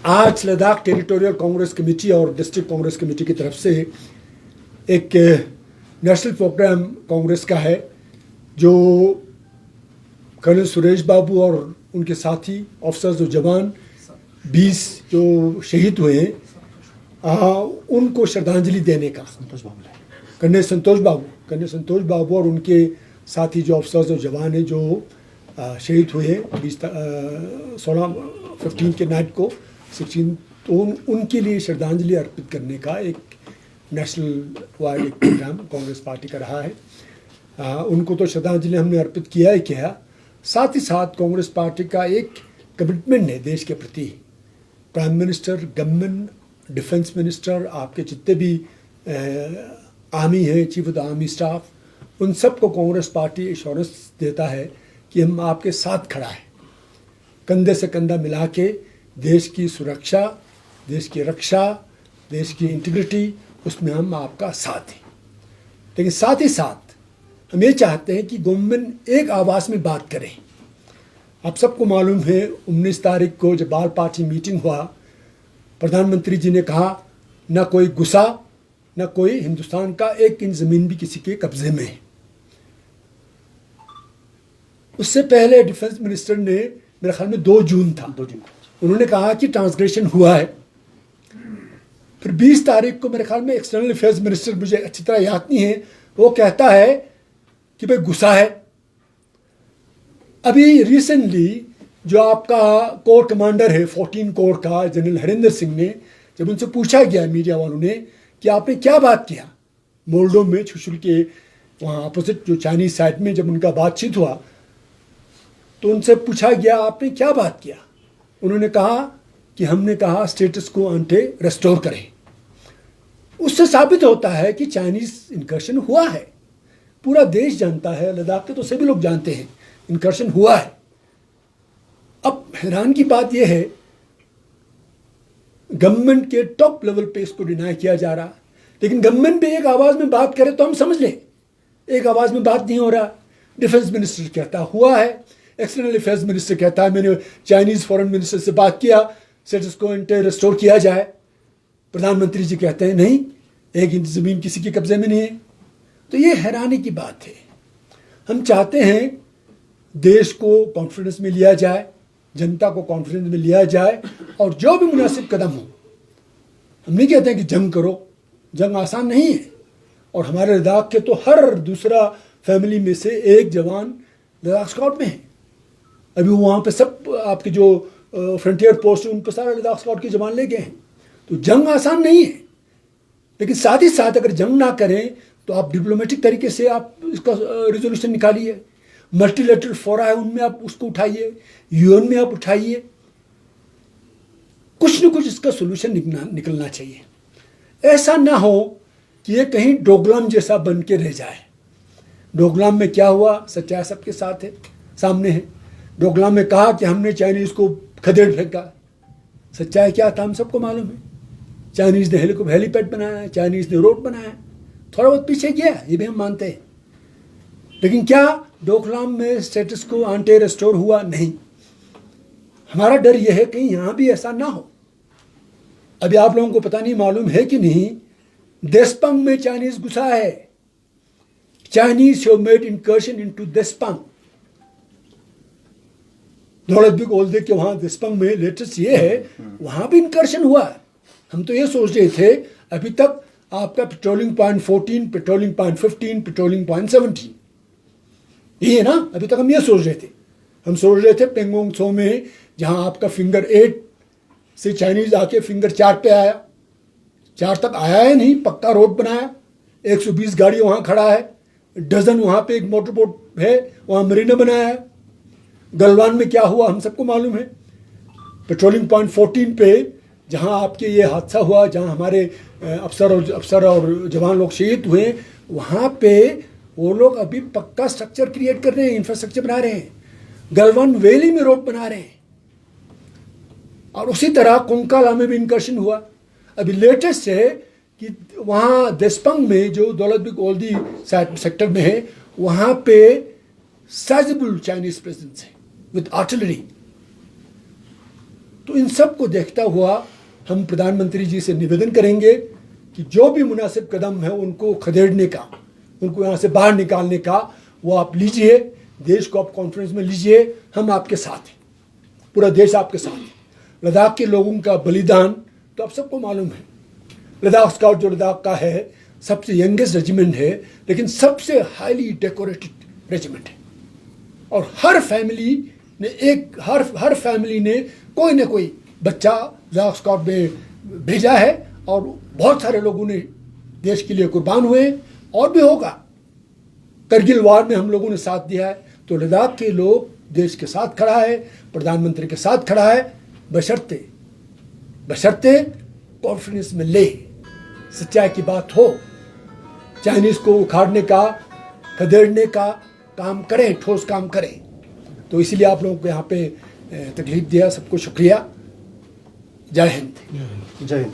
आज Ladakh territorial Congress committee और district Congress committee की तरफ से एक नेशनल प्रोग्राम कांग्रेस का है जो कर्नल सुरेश बाबू और उनके साथी ऑफिसर्स और जवान 20 जो शहीद हुए हैं उनको श्रद्धांजलि देने का। कर्नल संतोष बाबू और उनके साथी जो ऑफिसर्स और जवान हैं जो शहीद हुए हैं 15 के नाइट को 16, तो उनके लिए श्रद्धांजलि अर्पित करने का एक national wide program Congress party का रहा है। उनको तो श्रद्धांजलि हमने अर्पित किया ही किया, साथ ही साथ कांग्रेस पार्टी का एक कमिटमेंट है देश के प्रति। Prime minister, government, defence minister, आपके जितने भी आर्मी हैं, chief of the army staff, उन सबको कांग्रेस पार्टी एश्योरेंस देता है कि हम आपके साथ खड़ा है, कंधे से कंधा मिला के देश की सुरक्षा, देश की रक्षा, देश की इंटीग्रिटी, उसमें हम आपका साथ हैं। लेकिन साथ ही साथ हम ये चाहते हैं कि गवर्नमेंट एक आवाज़ में बात करें। आप सबको मालूम है 19 तारीख को जब बाल पार्टी मीटिंग हुआ, प्रधानमंत्री जी ने कहा न कोई गुस्सा, न कोई हिंदुस्तान का 1 इंच ज़मीन भी किसी के कब्जे में है। उससे पहले डिफेंस मिनिस्टर ने, मेरे ख्याल में 2 जून था, उन्होंने कहा कि ट्रांसग्रेशन हुआ है। फिर 20 तारीख को मेरे ख्याल में एक्सटर्नल अफेयर्स मिनिस्टर, मुझे अच्छी तरह याद नहीं है, वो कहता है कि भाई गुस्सा है। अभी रिसेंटली जो आपका कोर कमांडर है 14 कोर का, जनरल हरिंदर सिंह ने, जब उनसे पूछा गया मीडिया वालों ने कि आपने क्या बात किया मोल्डो में, छुशुल के वहाँ अपोजिट जो चाइनीज साइड में, जब उनका बातचीत हुआ तो उनसे पूछा गया आपने क्या बात किया। उन्होंने कहा कि हमने कहा स्टेटस को अंटे रेस्टोर करें। उससे साबित होता है कि चाइनीज इनकर्शन हुआ है, पूरा देश जानता है, लद्दाख के तो सभी लोग जानते हैं इनकर्शन हुआ है। अब हैरान की बात यह है गवर्नमेंट के टॉप लेवल पे इसको डिनाई किया जा रहा, लेकिन गवर्नमेंट भी एक आवाज़ में बात करे तो हम समझ लें। एक आवाज़ में बात नहीं हो रहा। डिफेंस मिनिस्टर कहता हुआ है, एक्सटर्नल अफेयर्स मिनिस्टर कहता है मैंने चाइनीज़ फॉरेन मिनिस्टर से बात किया, स्टेटस को रेस्टोर किया जाए। प्रधानमंत्री जी कहते हैं नहीं, 1 इंच ज़मीन किसी के कब्जे में नहीं है। तो ये हैरानी की बात है। हम चाहते हैं देश को कॉन्फिडेंस में लिया जाए, जनता को कॉन्फिडेंस में लिया जाए और जो भी मुनासिब कदम हो। हम नहीं कहते हैं कि जंग करो, जंग आसान नहीं है। और हमारे लद्दाख के तो हर दूसरा फैमिली में से एक जवान लद्दाख स्काउट में है। अभी वहाँ पे सब आपके जो फ्रंटियर पोस्ट है उन पर सारे लद्दाख स्काउट के जवान ले गए हैं। तो जंग आसान नहीं है, लेकिन साथ ही साथ अगर जंग ना करें तो आप डिप्लोमेटिक तरीके से आप इसका रिजोल्यूशन निकालिए। मल्टीलेटरल फोरा है उनमें आप उसको उठाइए, यूएन में आप उठाइए, कुछ न कुछ इसका सोल्यूशन निकलना चाहिए। ऐसा ना हो कि ये कहीं डोकलाम जैसा बन के रह जाए। डोकलाम में क्या हुआ, सच्चाई सबके साथ है, सामने है। डोकलाम में कहा कि हमने चाइनीज को खदेड़ फेंका, सच्चाई क्या था हम सबको मालूम है। चाइनीज ने हेलीपैड बनाया, चाइनीज ने रोड बनाया, थोड़ा बहुत पीछे गया ये भी हम मानते हैं, लेकिन क्या डोकलाम में स्टेटस को आंटे रेस्टोर हुआ? नहीं। हमारा डर यह है कहीं यहाँ भी ऐसा ना हो। अभी आप लोगों को पता नहीं, मालूम है कि नहीं, देशपंग में चाइनीज घुसा है। Chinese have made incursion into Depsang. Daulat Beg ओल्दे के वहाँ देशपंग में लेटेस्ट ये है, वहाँ भी इनकर्शन हुआ है। हम तो ये सोच रहे थे अभी तक आपका patrolling point 14, patrolling point 15, patrolling point 17, यही है ना। अभी तक हम ये सोच रहे थे। हम सोच रहे थे पेंगोंग त्सो में जहाँ आपका फिंगर 8 से चाइनीज आके फिंगर 4 पे आया, 4 तक आया है नहीं, पक्का रोड बनाया, 120 गाड़ी वहाँ खड़ा है, डजन वहाँ पे एक मोटर बोट है, वहाँ मरीना बनाया है। गलवान में क्या हुआ हम सबको मालूम है। पेट्रोलिंग पॉइंट 14 पे जहाँ आपके ये हादसा हुआ, जहाँ हमारे अफसर और जवान लोग शहीद हुए, वहाँ पे वो लोग अभी पक्का स्ट्रक्चर क्रिएट कर रहे हैं, इंफ्रास्ट्रक्चर बना रहे हैं। गलवान वैली में रोड बना रहे हैं। और उसी तरह कोंकाला में भी इनकर्शन हुआ। अभी लेटेस्ट है कि वहाँ देशपंग में जो दौलत बिग ओल्दी सेक्टर में है, वहाँ पे साइजेबल चाइनीज प्रेजेंस है विद आर्टिलरी। तो इन सब को देखता हुआ हम प्रधानमंत्री जी से निवेदन करेंगे कि जो भी मुनासिब कदम है उनको खदेड़ने का, उनको यहाँ से बाहर निकालने का, वो आप लीजिए, देश को आप कॉन्फ्रेंस में लीजिए, हम आपके साथ हैं, पूरा देश आपके साथ है। लद्दाख के लोगों का बलिदान तो आप सबको मालूम है। लद्दाख स्काउट जो लद्दाख का है सबसे यंगेस्ट रेजिमेंट है, लेकिन सबसे हाईली डेकोरेटेड रेजिमेंट है। और हर फैमिली ने कोई ना कोई बच्चा लद्दाख स्काउट में भेजा है और बहुत सारे लोगों ने देश के लिए कुर्बान हुए और भी होगा। करगिल वार में हम लोगों ने साथ दिया है। तो लद्दाख के लोग देश के साथ खड़ा है, प्रधानमंत्री के साथ खड़ा है, बशर्ते कॉन्फ्रेंस में ले सच्चाई की बात हो, चाइनीज को उखाड़ने का, खदेड़ने का काम करें, ठोस काम करें। तो इसलिए आप लोगों को यहाँ पे तकलीफ दिया, सबको शुक्रिया। जय हिंद। जय हिंद।